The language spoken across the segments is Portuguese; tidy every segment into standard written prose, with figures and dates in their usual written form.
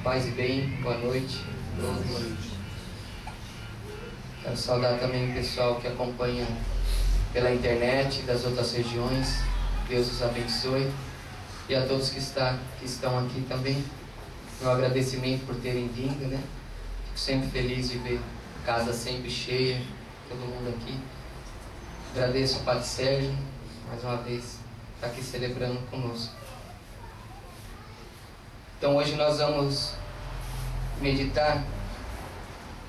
Paz e bem, boa noite a todos. Quero saudar também o pessoal que acompanha pela internet das outras regiões. Deus os abençoe. E a todos que estão aqui também, meu agradecimento por terem vindo, né? Fico sempre feliz de ver a casa sempre cheia, todo mundo aqui. Agradeço ao Padre Sérgio, mais uma vez, estar aqui celebrando conosco. Então hoje nós vamos meditar,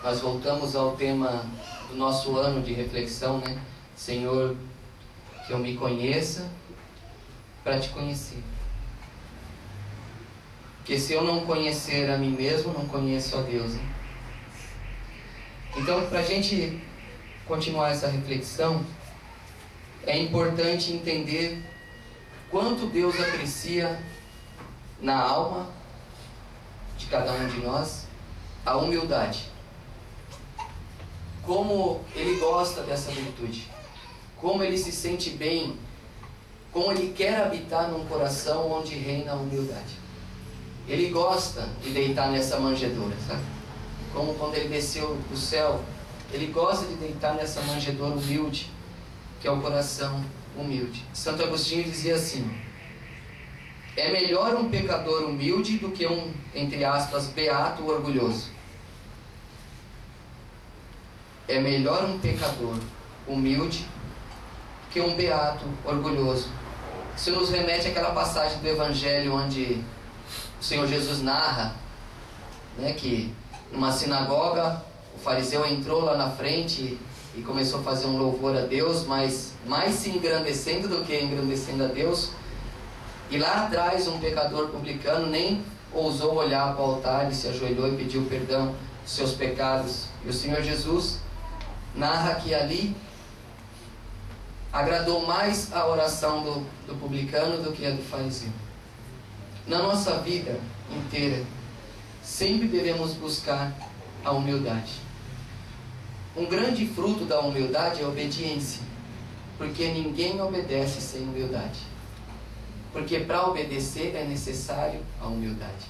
nós voltamos ao tema do nosso ano de reflexão, né? Senhor, que eu me conheça para te conhecer. Porque se eu não conhecer a mim mesmo, não conheço a Deus, né? Então, para a gente continuar essa reflexão, é importante entender quanto Deus aprecia na alma de cada um de nós a humildade. Como Ele gosta dessa virtude, como Ele se sente bem, como Ele quer habitar num coração onde reina a humildade. Ele gosta de deitar nessa manjedoura, sabe? Como quando Ele desceu do céu, Ele gosta de deitar nessa manjedoura humilde, que é o coração humilde. Santo Agostinho dizia assim: é melhor um pecador humilde do que um, entre aspas, beato orgulhoso. É melhor um pecador humilde que um beato orgulhoso. Isso nos remete àquela passagem do Evangelho onde o Senhor Jesus narra, né, que numa sinagoga o fariseu entrou lá na frente e começou a fazer um louvor a Deus, mas mais se engrandecendo do que engrandecendo a Deus. E lá atrás um pecador publicano nem ousou olhar para o altar e se ajoelhou e pediu perdão dos seus pecados. E o Senhor Jesus narra que ali agradou mais a oração do publicano do que a do fariseu. Na nossa vida inteira, sempre devemos buscar a humildade. Um grande fruto da humildade é a obediência, porque ninguém obedece sem humildade. Porque para obedecer é necessário a humildade.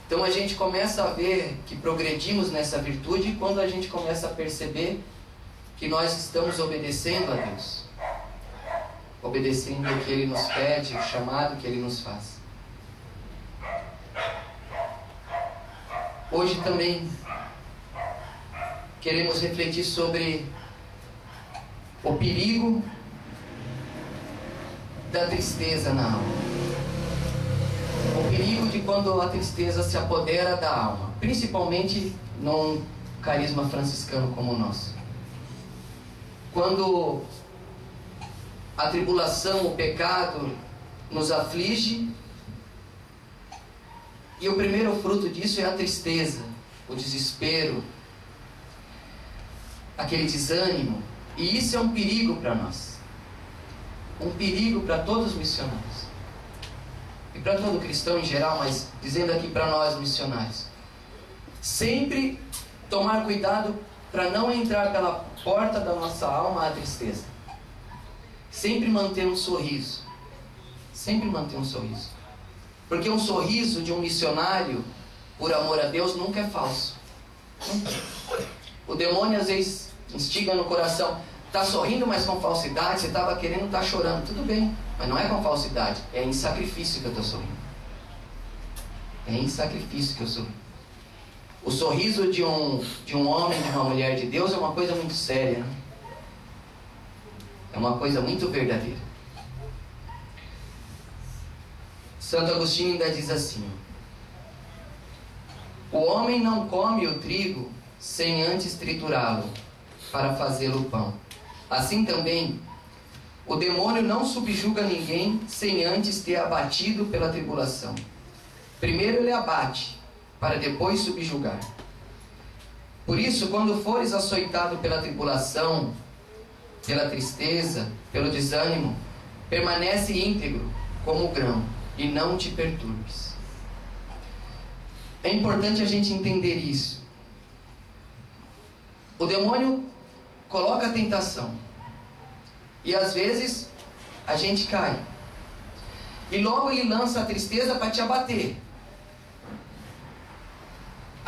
Então a gente começa a ver que progredimos nessa virtude quando a gente começa a perceber que nós estamos obedecendo a Deus. Obedecendo o que Ele nos pede, o chamado que Ele nos faz. Hoje também queremos refletir sobre o perigo da tristeza na alma. O perigo de quando a tristeza se apodera da alma, principalmente num carisma franciscano como o nosso. Quando a tribulação, o pecado nos aflige, e o primeiro fruto disso é a tristeza, o desespero, aquele desânimo. E isso é um perigo para nós, um perigo para todos os missionários e para todo cristão em geral, mas dizendo aqui para nós missionários, sempre tomar cuidado para não entrar pela porta da nossa alma a tristeza. Sempre manter um sorriso, sempre manter um sorriso, porque um sorriso de um missionário por amor a Deus nunca é falso. O demônio às vezes instiga no coração: está sorrindo, mas com falsidade. Você estava querendo estar chorando. Tudo bem, mas não é com falsidade. É em sacrifício que eu estou sorrindo. É em sacrifício que eu sorrio. O sorriso de um homem, de uma mulher de Deus é uma coisa muito séria, né? É uma coisa muito verdadeira. Santo Agostinho ainda diz assim: o homem não come o trigo sem antes triturá-lo para fazê-lo pão. Assim também, o demônio não subjuga ninguém sem antes ter abatido pela tribulação. Primeiro ele abate, para depois subjugar. Por isso, quando fores açoitado pela tribulação, pela tristeza, pelo desânimo, permanece íntegro como o grão e não te perturbes. É importante a gente entender isso. O demônio coloca a tentação e às vezes a gente cai, e logo ele lança a tristeza para te abater.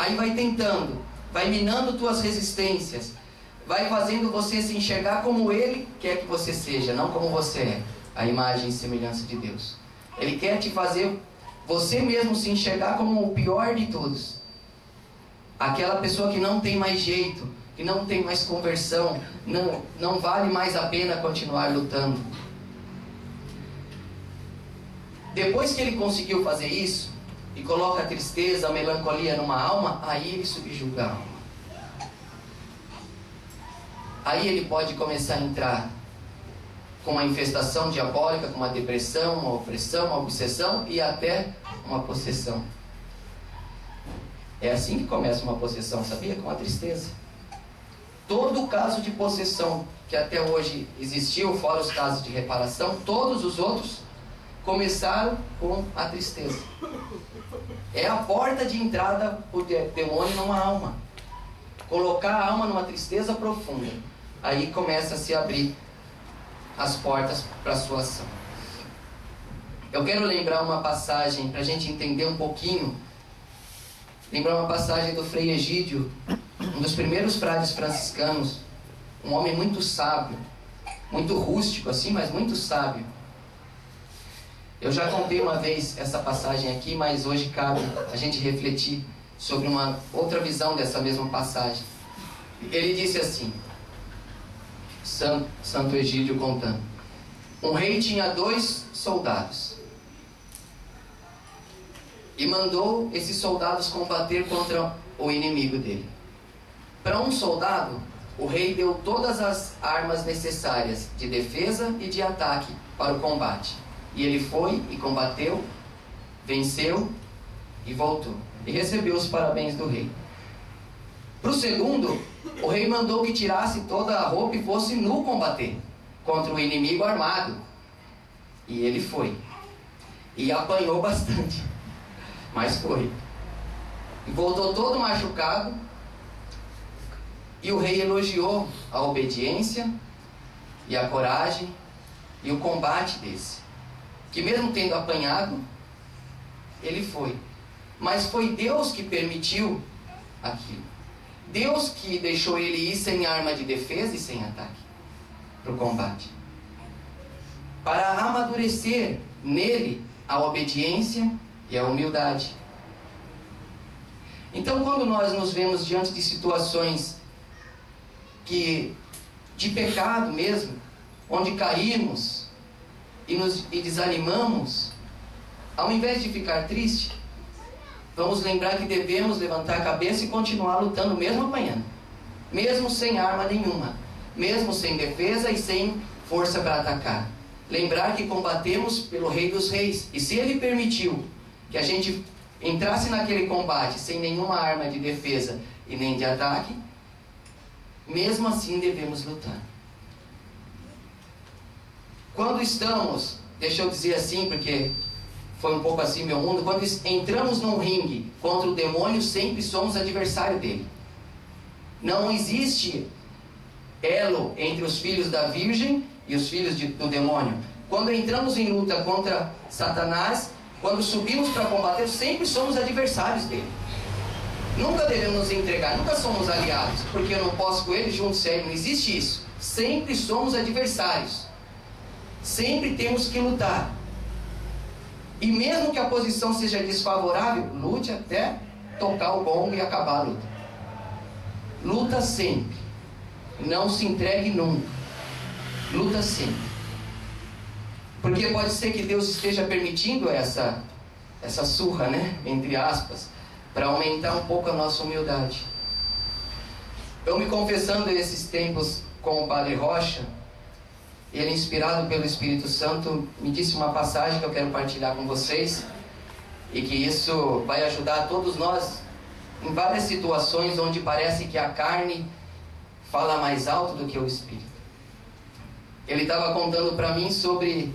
Aí vai tentando, vai minando tuas resistências, vai fazendo você se enxergar como Ele quer que você seja, não como você é, a imagem e semelhança de Deus. Ele quer te fazer você mesmo se enxergar como o pior de todos. Aquela pessoa que não tem mais jeito, que não tem mais conversão, não vale mais a pena continuar lutando. Depois que ele conseguiu fazer isso, e coloca a tristeza, a melancolia numa alma, aí ele subjuga a alma. Aí ele pode começar a entrar com uma infestação diabólica, com uma depressão, uma opressão, uma obsessão e até uma possessão. É assim que começa uma possessão, sabia? Com a tristeza. Todo caso de possessão que até hoje existiu, fora os casos de reparação, todos os outros começaram com a tristeza. É a porta de entrada para o demônio numa alma. Colocar a alma numa tristeza profunda. Aí começa a se abrir as portas para a sua ação. Eu quero lembrar uma passagem para a gente entender um pouquinho. Lembrar uma passagem do Frei Egídio, um dos primeiros frades franciscanos, um homem muito sábio, muito rústico assim, mas muito sábio. Eu já contei uma vez essa passagem aqui, mas hoje cabe a gente refletir sobre uma outra visão dessa mesma passagem. Ele disse assim, Santo Egídio contando: um rei tinha 2 soldados e mandou esses soldados combater contra o inimigo dele. Para um soldado, o rei deu todas as armas necessárias de defesa e de ataque para o combate. E ele foi e combateu, venceu e voltou. E recebeu os parabéns do rei. Para o segundo, o rei mandou que tirasse toda a roupa e fosse nu combater contra o inimigo armado. E ele foi. E apanhou bastante. Mas foi. E voltou todo machucado. E o rei elogiou a obediência e a coragem e o combate desse. Que mesmo tendo apanhado, ele foi. Mas foi Deus que permitiu aquilo. Deus que deixou ele ir sem arma de defesa e sem ataque para o combate. Para amadurecer nele a obediência e a humildade. Então, quando nós nos vemos diante de situações de pecado mesmo, onde caímos e desanimamos, ao invés de ficar triste, vamos lembrar que devemos levantar a cabeça e continuar lutando, mesmo apanhando, mesmo sem arma nenhuma, mesmo sem defesa e sem força para atacar. Lembrar que combatemos pelo Rei dos Reis, e se Ele permitiu que a gente entrasse naquele combate sem nenhuma arma de defesa e nem de ataque, mesmo assim devemos lutar. Quando estamos, deixa eu dizer assim, porque foi um pouco assim meu mundo, quando entramos num ringue contra o demônio, sempre somos adversário dele. Não existe elo entre os filhos da Virgem e os filhos do demônio. Quando entramos em luta contra Satanás, quando subimos para combater, sempre somos adversários dele. Nunca devemos nos entregar, nunca somos aliados, porque eu não posso com ele junto sério, não existe isso. Sempre somos adversários. Sempre temos que lutar. E mesmo que a posição seja desfavorável, lute até tocar o gongo e acabar a luta. Luta sempre. Não se entregue nunca. Luta sempre. Porque pode ser que Deus esteja permitindo essa surra, né? Entre aspas, para aumentar um pouco a nossa humildade. Eu me confessando esses tempos com o Padre Rocha, ele, inspirado pelo Espírito Santo, me disse uma passagem que eu quero partilhar com vocês, e que isso vai ajudar todos nós em várias situações onde parece que a carne fala mais alto do que o Espírito. Ele estava contando para mim sobre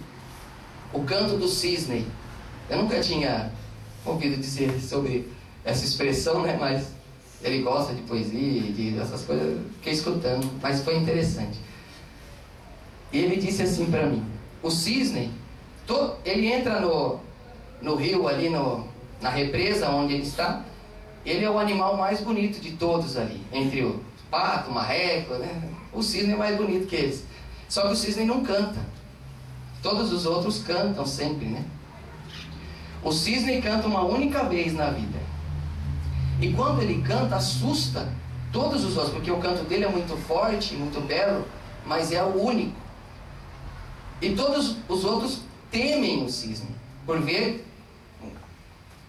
o canto do cisne. Eu nunca tinha ouvido dizer sobre essa expressão, né? Mas ele gosta de poesia e de essas coisas. Fiquei escutando, mas foi interessante. E ele disse assim para mim: o cisne, ele entra no rio ali, na represa onde ele está, Ele é o animal mais bonito de todos ali, entre o pato, o marreco, né? O cisne é mais bonito que eles. Só que o cisne não canta. Todos os outros cantam sempre, né? O cisne canta uma única vez na vida. E quando ele canta, assusta todos os outros, porque o canto dele é muito forte, muito belo, mas é o único. E todos os outros temem o cisne, por ver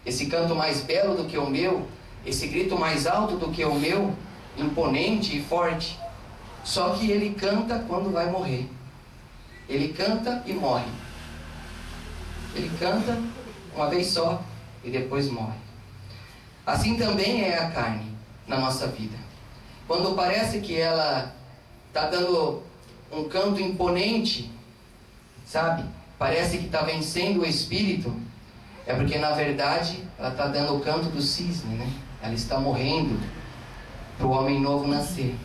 esse canto mais belo do que o meu, esse grito mais alto do que o meu, imponente e forte. Só que ele canta quando vai morrer. Ele canta e morre. Ele canta uma vez só e depois morre. Assim também é a carne na nossa vida. Quando parece que ela está dando um canto imponente, sabe? Parece que está vencendo o espírito. É porque na verdade ela está dando o canto do cisne, né? Ela está morrendo para o homem novo nascer.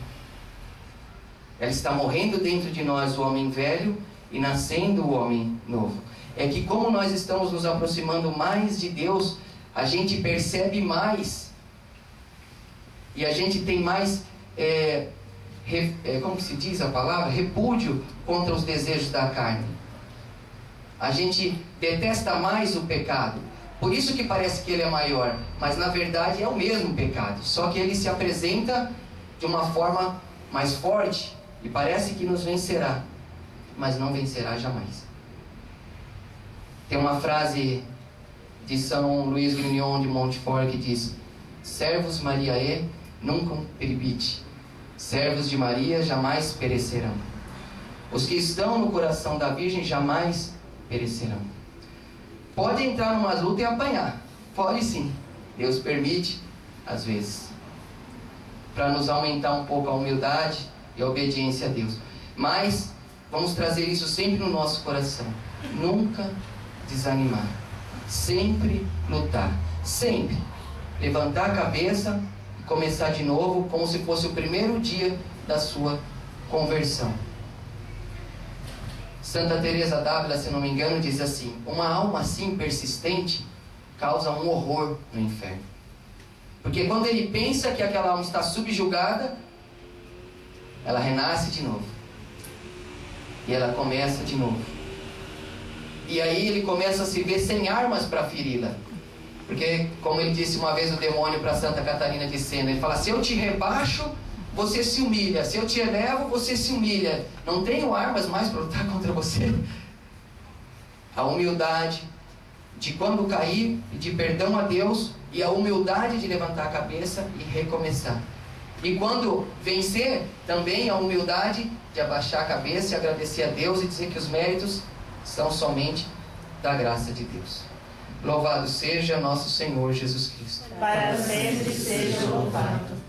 Ela está morrendo dentro de nós, o homem velho, e nascendo o homem novo. É que como nós estamos nos aproximando mais de Deus, a gente percebe mais. E a gente tem mais, como que se diz a palavra? Repúdio contra os desejos da carne. A gente detesta mais o pecado. Por isso que parece que ele é maior. Mas na verdade é o mesmo pecado. Só que ele se apresenta de uma forma mais forte. E parece que nos vencerá. Mas não vencerá jamais. Tem uma frase de São Luís Grignion de Montfort que diz: servos Mariae nunc peribit. Servos de Maria jamais perecerão. Os que estão no coração da Virgem jamais perecerão. Pode entrar numa luta e apanhar. Pode sim. Deus permite, às vezes, para nos aumentar um pouco a humildade e a obediência a Deus. Mas vamos trazer isso sempre no nosso coração. Nunca desanimar. Sempre lutar. Sempre levantar a cabeça e começar de novo, como se fosse o primeiro dia da sua conversão. Santa Teresa d'Ávila, se não me engano, diz assim: uma alma assim persistente causa um horror no inferno. Porque quando ele pensa que aquela alma está subjugada, ela renasce de novo. E ela começa de novo. E aí ele começa a se ver sem armas para feri-la. Porque, como ele disse uma vez o demônio para Santa Catarina de Sena, ele fala: se eu te rebaixo, você se humilha. Se eu te elevo, você se humilha. Não tenho armas mais para lutar contra você. A humildade de quando cair, pedir perdão a Deus, e a humildade de levantar a cabeça e recomeçar. E quando vencer, também a humildade de abaixar a cabeça e agradecer a Deus e dizer que os méritos são somente da graça de Deus. Louvado seja nosso Senhor Jesus Cristo. Para sempre seja louvado.